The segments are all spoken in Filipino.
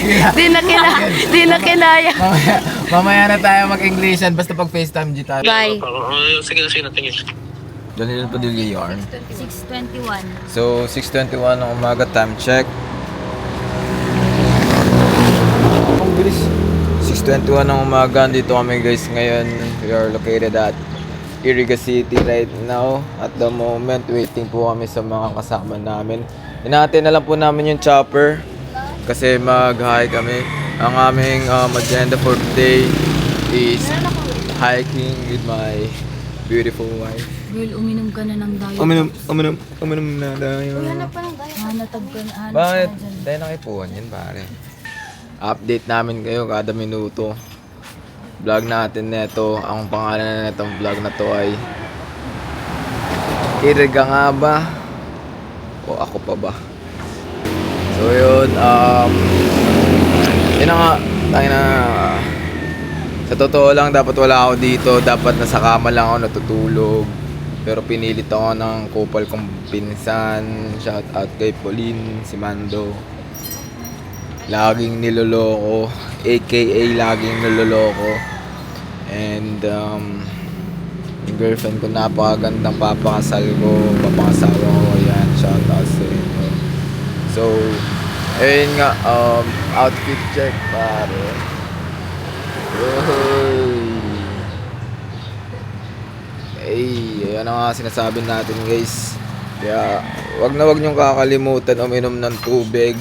Di na kinaya. Mamaya na tayo mag-Englishan basta pag FaceTime G tayo. Bye. Sige, tingin. Daniel Padilla yarn. 6:21. So, 6:21 ng umaga, time check. Ang bilis. 6:21 ng umaga, dito kami guys ngayon. We are located at Iriga City right now. At the moment, waiting po kami sa mga kasama namin. Hinahati na lang po namin yung chopper kasi mag-hike kami. Ang aming agenda for today is hiking with my beautiful wife. Girl, uminom ka na ng dayo. Uminom na tayo. Hanatag ka na. Bakit? Dahil nakipuan yan pare. Update namin kayo kada minuto. Vlog natin neto. Ang pangalan na netong vlog na to ay Iriga nga ba? O ako pa ba? So yun, yun na nga, tayo na. Sa totoo lang, dapat wala ako dito. Dapat nasa kama lang ako natutulog. Pero pinilit ako ng kupal kong pinsan. Shout out kay Pauline, si Mando. Laging niloloko, aka laging niloloko. And yung girlfriend ko, napakagandang papakasal ko, papangasawa ko, yan, shout out sa inyo. So, ayun nga, outfit check pare. Ayan ang nga sinasabi natin guys. Kaya wag niyong kakalimutan uminom ng tubig.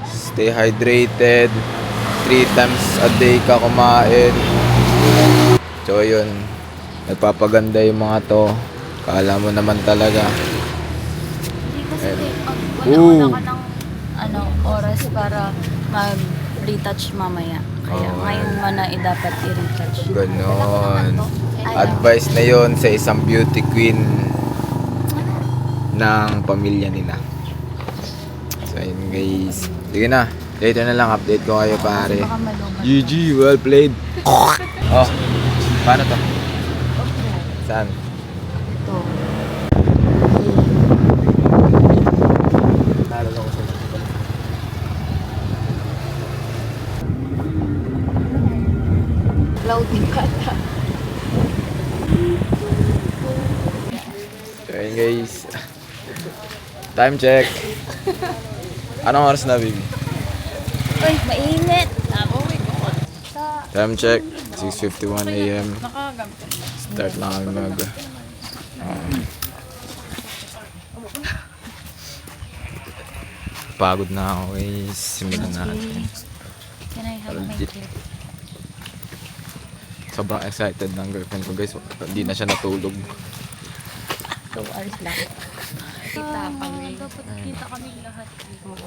Stay hydrated. 3 times a day ka kumain. So yun, nagpapaganda yung mga to. Kala mo naman talaga. Hindi kasi wala ka ng oras para mag-retouch mamaya. Kaya ngayon mo na dapat i-retouch. Ganon. Advice na yon sa isang beauty queen ng pamilya nila. So yun guys. Sige na. Later na lang update ko kayo pare. Baka maluma. GG, well played. Oh, paano to? Saan? Ito. Naalala ko sa Cloudy kata. So yun guys. Time check. Anong oras na baby? Uy, mainit. Time check. 6:51 AM. Start na kami mag pagod na ako guys. Simulan natin. Can I have my Legit. clip? Sobrang excited ng girlfriend ko guys. Hindi na siya natulog. 2 hours lang. Kita kami. Dapat kita kami lahat.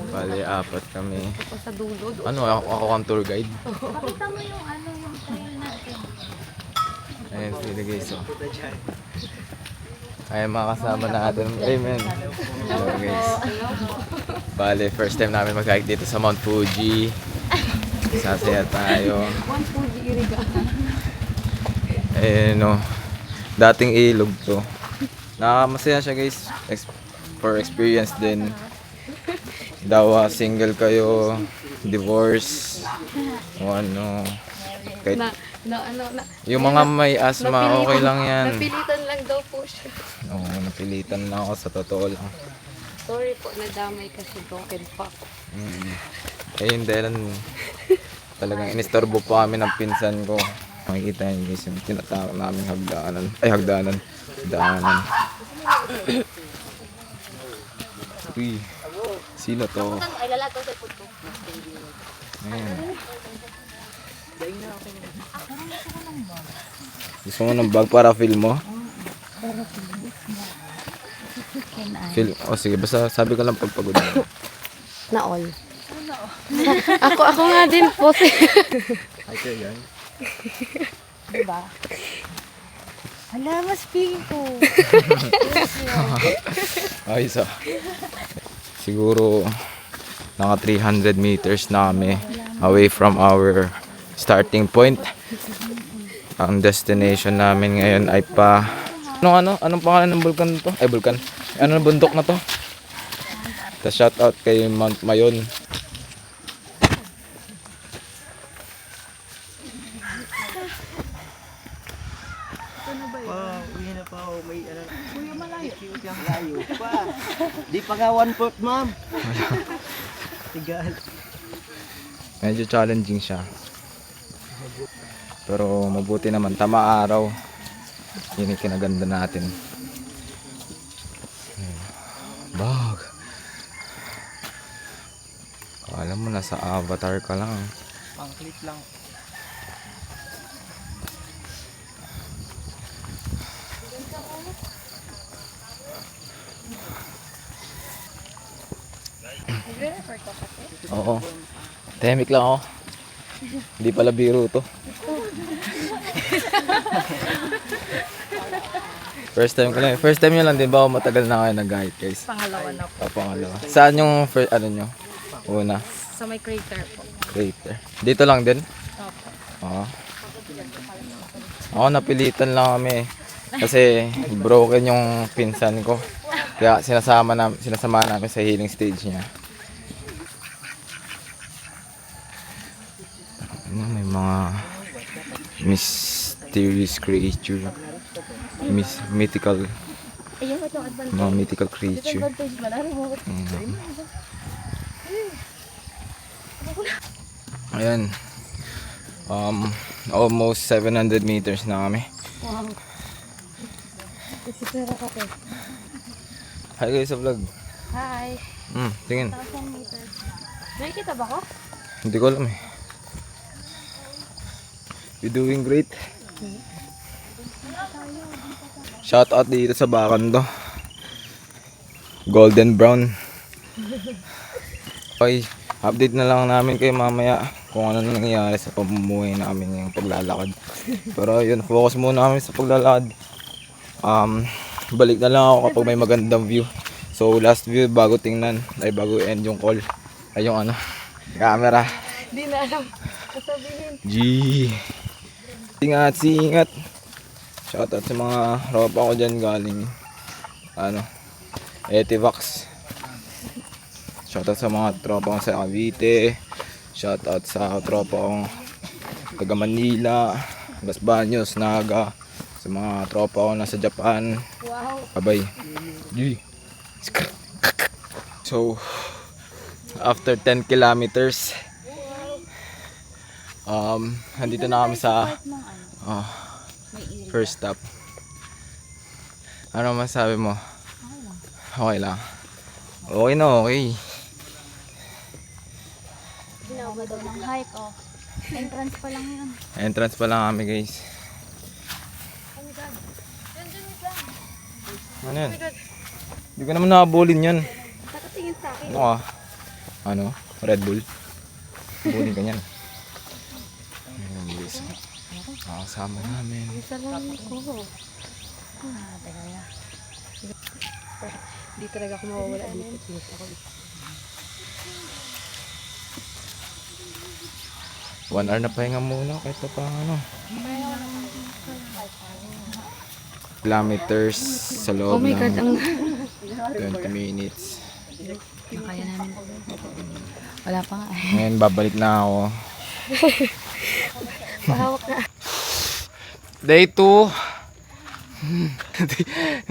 Bali, 4 kami. Ito sa dulo. Ano, ako ang tour guide. Pakita mo yung yung trail natin. Ayan, sila guys. Oh. Ayan, mga kasama natin. Amen. Hello guys. Bali, first time namin mag-hike dito sa Mount Fuji. Sasaya tayo. One Fuji Iriga. Eh no, dating ilog to. Nakamasaya siya guys. For experience din. Daw single kayo, divorce, o ano. Kahit, yung mga may asthma, okay lang yan. Napilitan lang daw po siya. Oo, napilitan lang ako sa totoo lang. Sorry po, nadamay kasi broken pa ako. Eh yung dahilan, talagang inistorbo pa kami ng pinsan ko. Makikita niyo guys yung tinatawag namin hagdanan. Ay, hagdanan. Daanan. Uy, sino to? Ay, lalagaw sa puto. Ayan. Gusto mo ng bag para film mo? Film? O sige, basta sabi ko lang pagpagod mo. Na all. ako nga din po. Ay, kayo yan. Diba? Hala, mas speaking ko. Ay, isa. Siguro, naka 300 meters na kami away from our starting point. Ang destination namin ngayon ay pa... Anong pangalan ng bulkan na to? Ay, bulkan. Ano bundok na to? Shout out kay Mount Mayon. Baka 1/4, ma'am. Tigal. Medyo challenging siya. Pero mabuti naman, tama araw. Yun yung kinaganda natin. Bag. Alam mo, nasa Avatar ka lang. Pang-clip lang. Oo. Tahimik lang ako. Hindi pala biro to. First time ko lang. First time nyo lang din ba ako matagal na kayo nag-guide, guys? Pangalawa na po. Pangalawa. Saan yung first, ano nyo? Una? Sa may crater po. Crater. Dito lang din? Opo. Oo. Ako napilitan lang kami. Kasi broken yung pinsan ko. Kaya sinasama namin sa healing stage niya. Ano, may mga mysterious creature. Mythical. Mga mythical creature. Ayan. Almost 700 meters na kami. Wow. Isipera ka po. Hi guys sa vlog. Hi. Tingin. 1,000 meters. Nakikita ba ko? Hindi ko alam eh. You're doing great. Shout out dito sa Bacando. Golden brown. Okay, update na lang namin kayo mamaya kung ano nangyayari sa pamumuhay namin yung paglalakad. Pero yun, focus muna kami sa paglalakad. Balik na lang ako kapag may magandang view. So last view bago tingnan, ay bago end yung call. Ay yung ano, camera. Hindi na alam. Sasabihin. G. Singat. Shoutout sa mga ropa ko dyan galing ano, Etivax. Shoutout sa mga tropa ko sa Cavite. Shoutout sa tropa ko taga Manila, Las Baños, Naga. Sa mga tropa ko nasa Japan. Wow. Abay. G. So after 10 kilometers andito na kami sa first stop. Ano masabi mo? Okay lang. Okay na okay. Ginawa daw ng hike, oh. Entrance pa lang yun. Entrance pa lang kami guys. Ano yan? Hindi ko naman nakabulin yan. Nakatingin sa akin. Ano ka? Ano? Red Bull? Bulin ka yan. Ayun guys. Makasama namin. Isa lang ko. Hindi talaga ako mawawala dito. Tinis ako. 1 hour na pahinga muna kahit pa paano. Kilometers sa loob ng 20 minutes. Kaya namin. Wala pa nga. Ngayon babalik na ako. Mahawak na. Day 2.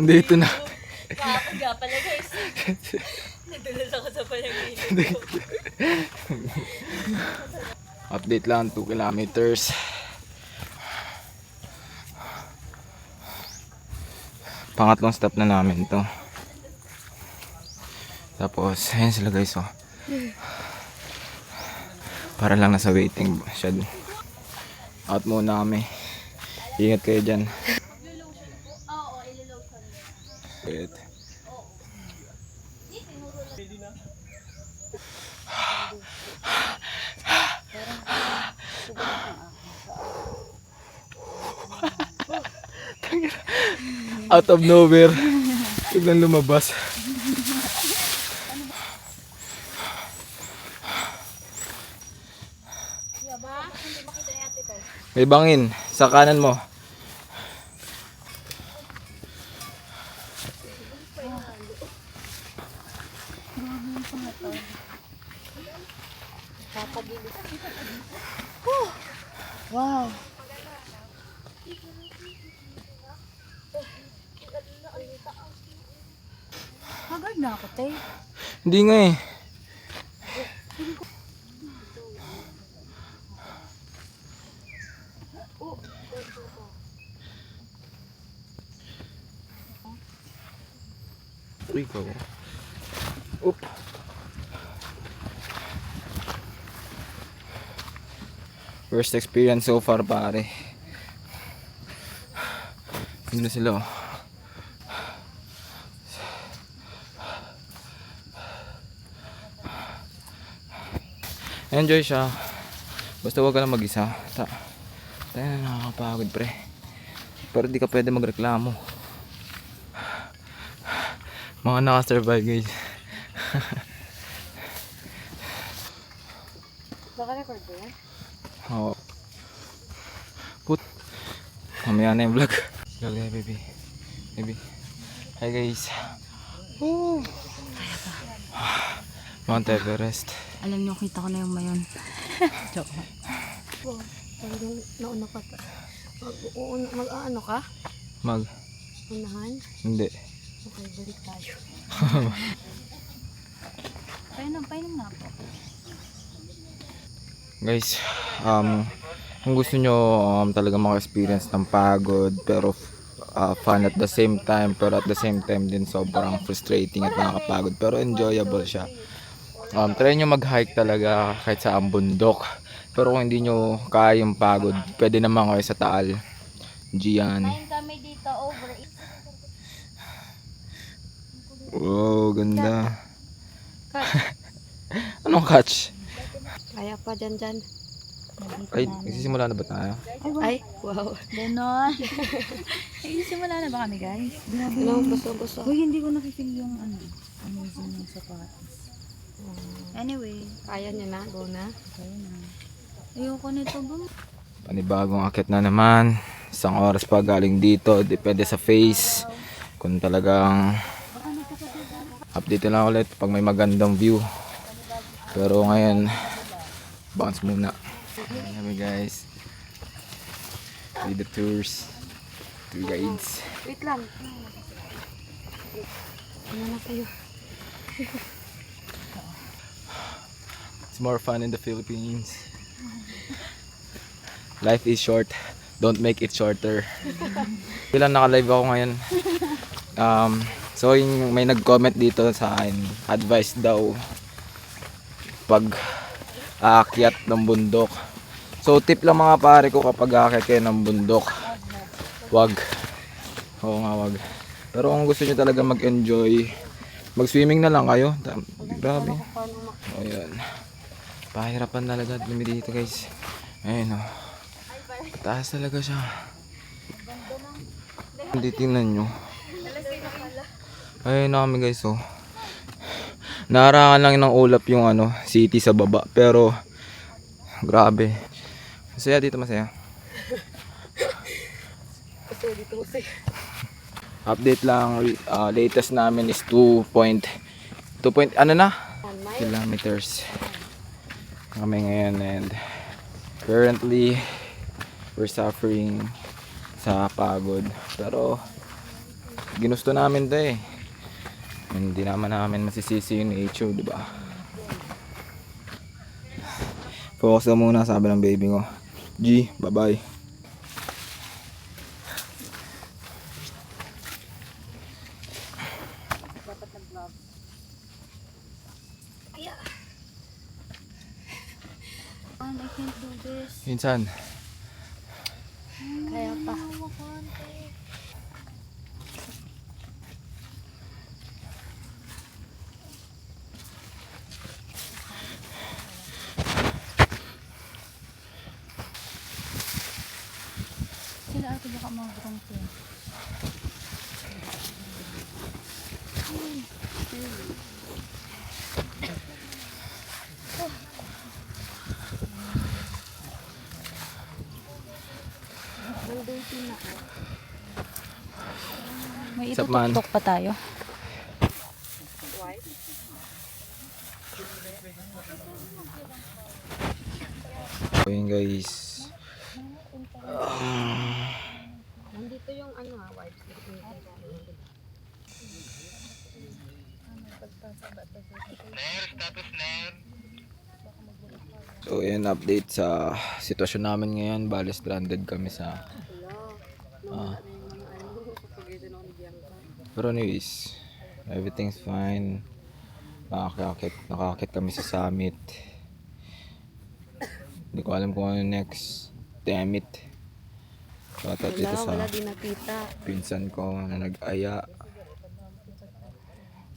Day 2 na. Kapag nga pala guys. Nadulas ako sa panaginip ko. Update lang 2 kilometers. Pangatlong stop na namin to. Tapos ayun sila guys oh. Para lang nasa waiting shed. Out muna kami. Ingat kayo dyan. Wait. Out of nowhere biglang lumabas. May bangin sa kanan mo. Wow. Hagard na ako, te. Hindi nga eh. Uy, ikaw. Oop. Worst experience so far, pare. Hindi na sila, oh. Enjoy siya. Basta huwag ka lang mag-isa. Tayo na, nakakapagod, pre. Pero di ka pwede magreklamo. Mga naka-survive, guys. Naka-record ba yan? Oo. Put. Mamaya na yung vlog. Galing, baby. Baby. Hi, guys. Woo. Mount Everest. Alam niyo, kita ko na yung mayon. Joke. Oo. Talagang nauna ka pa. Mag-ano ka? Mag. Unahan? Hindi. Okay, balik tayo. Painom na po. Guys, kung gusto nyo talaga maka-experience ng pagod pero fun at the same time, pero at the same time din sobrang frustrating at nakakapagod pero enjoyable siya. Try nyo mag-hike talaga kahit sa bundok, pero kung hindi nyo kaya yung pagod, pwede naman kayo sa Taal, Gian. Kami dito over. Wow, ganda. Anong catch? Kaya pa dyan. Ay, nagsisimula na ba tayo? Ay, wow. Ganon. Ay, simula na ba kami, guys? Ano, gusto. Uy, hindi ko nakifeel yung amazing ng sapatos. Anyway, Kaya niya na, go na. okay na. Ayoko nito ba? Panibagong akit na naman. Isang oras pa galing dito. Depende sa face. Kung talagang update lang ulit pag may magandang view. Pero ngayon, bounce muna. Ayan kami, guys. With the tours. Tour guides. Wait lang. Ano na kayo? It's more fun in the Philippines. Life is short. Don't make it shorter. Ilan naka-live ako ngayon. So yung may nag-comment dito sa akin, advice daw pag aakyat ng bundok. So tip lang mga pare ko, kapag aakyat kayo ng bundok, wag. Oo nga, wag. Pero kung gusto niyo talaga mag-enjoy, mag-swimming na lang kayo. Grabe. O yan. Pahirapan talaga dumi dito, guys. Ayun, oh. Taas talaga siya. Hindi, tingnan nyo. Ayun na kami, guys, oh. Naharangan lang ng ulap yung city sa baba. Pero grabe. Masaya dito, masaya. Update lang, latest namin is 2 ano na? Kilometers kami ngayon, and currently we're suffering sa pagod, pero ginusto namin 'to eh. Hindi naman namin masisisi yung nature, di ba? Focus na muna, sabi ng baby ko. G, bye bye. I can't do this. Minsan Kaya pa. Sila ate baka mga grong to. May Sup, man? itutok-tok pa tayo. so yun, guys. Nandito yung wipes. So, yun update sa sitwasyon namin ngayon. Bali, stranded kami sa... pero anyways, everything's fine. Nakakakit kami sa summit. Hindi ko alam kung ano next. Damn it. Shoutout dito sa Wala din nakita. pinsan ko na nag-aya.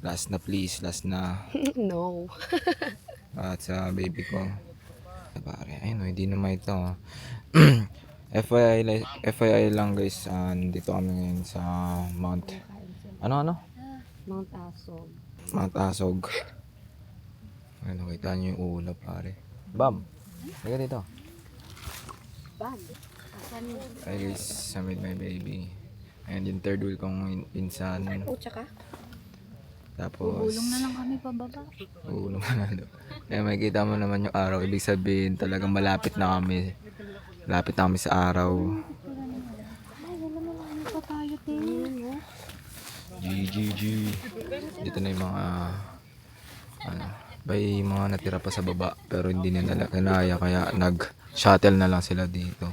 Last na please, last na. No. At sa baby ko. Pare, ayun, hindi naman ito. FYI lang guys, dito kami ngayon sa Mount Mount Asog. Mount Asog. Ayun, nakita niyo yung ulap pare. Bam! Liga dito. Bag. Ay guys, I'm with my baby. And yung third wheel kong pinsan. O, tsaka? Tapos Bulong na lang kami pababa. ulong na lang. Kaya makikita mo naman yung araw. Ibig sabihin talagang malapit na kami. Malapit na kami sa araw. GGG. Dito na yung mga may mga natira pa sa baba pero hindi na nila kinaya kaya nag-shuttle na lang sila dito.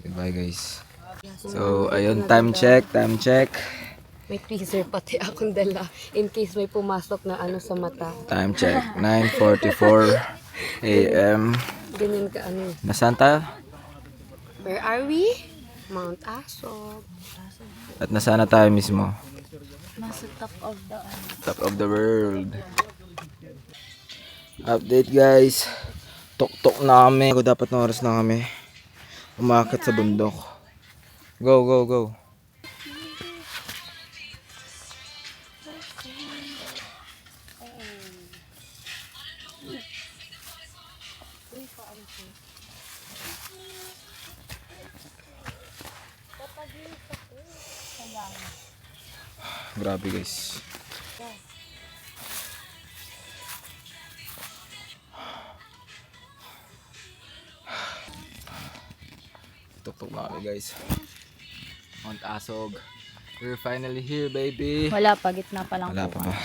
Goodbye guys. So ayun, time check. May tweezer pati akong dala in case may pumasok na ano sa mata. Time check. 9:44 AM. Ganyan ka ano. Nasaan tayo? Where are we? Mount Asog. At nasaan na tayo mismo? Nasa top of the Top of the world. Update guys. Tok-tok na kami. Dapat na oras na kami. Umakit sa bundok. Go, go, go. Grabe guys. Tuk-tuk na kami guys. Mount Asog. We're finally here baby. Wala pa, gitna pa lang Wala po. pa ba?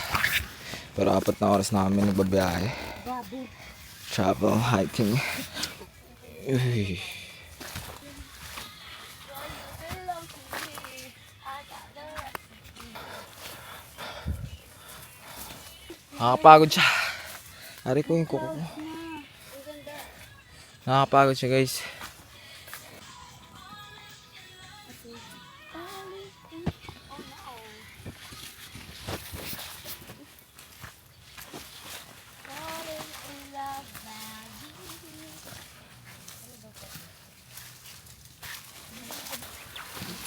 Pero 4 na oras na kami nagbabiyahe. Travel, hiking. Uy. Nakakapagod siya. Ari ko yung kuko ko. Nakakapagod siya guys.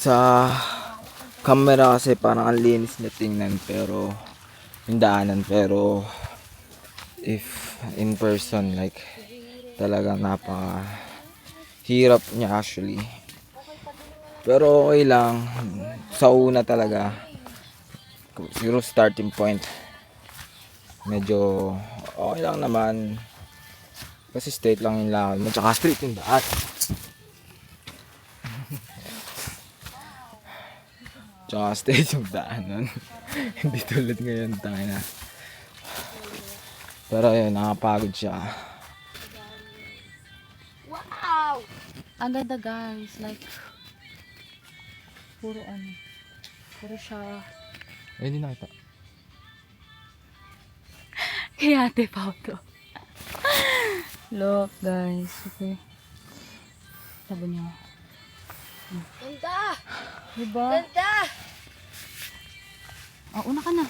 Sa camera kasi parang ang linis na tingnan pero yung daanan pero if in person like talagang napaka hirap niya actually pero okay lang sa una talaga siguro starting point medyo okay lang naman kasi straight lang yung lakad mo tsaka straight yung daan tsaka straight yung daanan hindi tulad ngayon tayo na pero ayun nakapagod siya. Wow! Ang ganda guys, like puro siya. Ay hindi nakita. Kaya ate pa to. Look guys, okay. Sabi niyo. Ganda! Diba? Ganda! Oh, una ka na.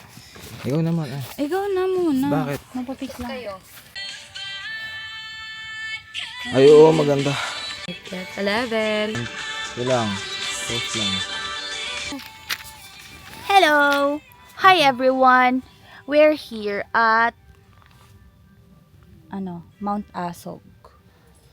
Ikaw naman Ikaw na muna. Bakit? Napapik lang. Ay oo maganda. Get 11. Ito lang. Post lang. Hello! Hi everyone! We're here at Mount Asog.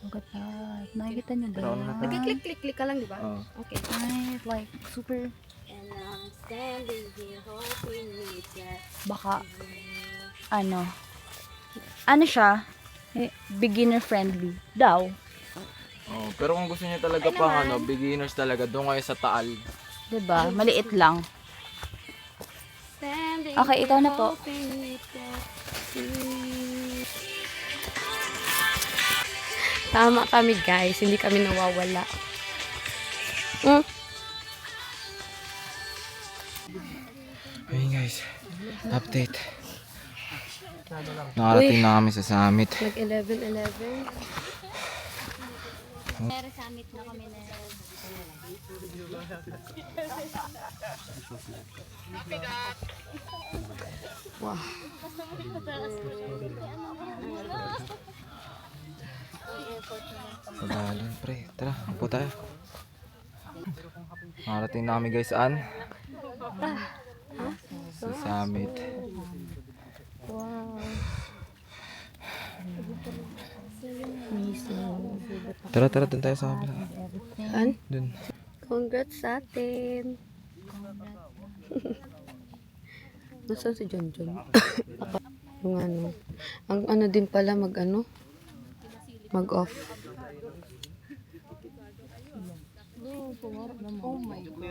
Look at that. Nakikita niyo ba? Nag-click-click ka lang, di ba? Oo. Okay. Right, like super And I'm standing here hoping we get baka ano siya? Beginner friendly daw. Oh, pero kung gusto niyo talaga pang beginners talaga doon kayo sa Taal. 'Di ba? Maliit lang. standing Okay, ikaw na po. Tama kami guys, hindi kami nawawala. Hmm? Ayun guys, update. Nakarating na kami sa summit. Nag 11-11. Summit na kami na. Wow. Pagalan pre, tara, upo tayo. Nakarating na kami guys, saan? Sa summit. Wow. Tara, tara, dun tayo sa kabila. An? Dun. Congrats sa atin. Nasaan si John John? Yung ano. Ang ano din pala mag ano? Mag off. Oh my God.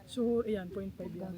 So, ayan, 0.5 yan.